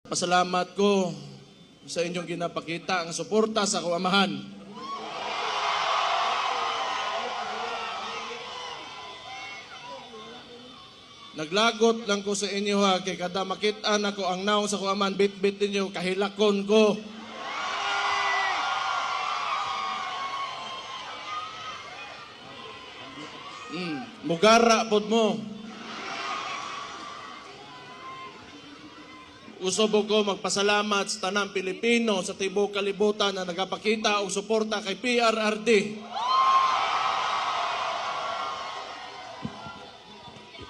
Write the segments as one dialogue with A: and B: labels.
A: Pasalamat ko sa inyong ginapakita ang suporta sa kuamahan. Naglagot lang ko sa inyo ha, kay kada makitaan ako ang naong sa kuamahan, bit-bit ninyo, kahilakon ko. Mugara pod mo. Usob ko magpasalamat sa tanang Pilipino sa tibuok kalibutan na nagapakita og suporta kay PRRD.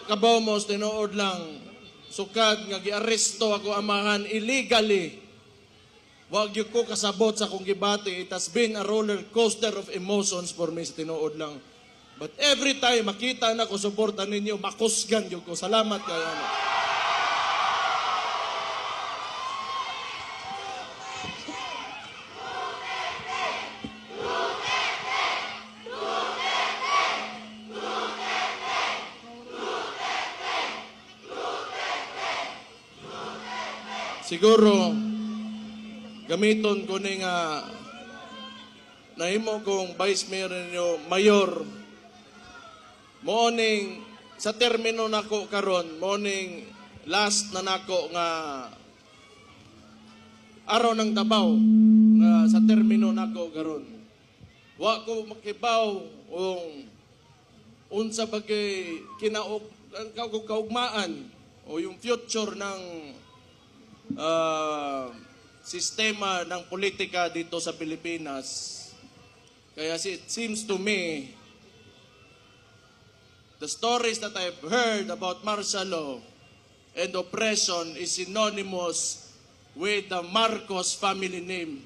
A: Kabaw mo tinuod lang sukad nga giaresto ako amahan illegally. Wag gyud ko kasabot sa akong gibati. It has been a roller coaster of emotions for me sa tinuod lang. But every time makita na ko suporta ninyo, makusgan gyud ko. Salamat kayo. Siguro, gamiton ko ni nga nahimo kong Vice Mayor ninyo, Mayor, morning, sa termino nako karon, morning, last na nako nga araw ng Davao, nga sa termino nako karon. Wa ko makibaw unsa bagay kaugmaan o yung future ng sistema ng politika dito sa Pilipinas. Kaya it seems to me the stories that I've heard about martial law and oppression is synonymous with the Marcos family name.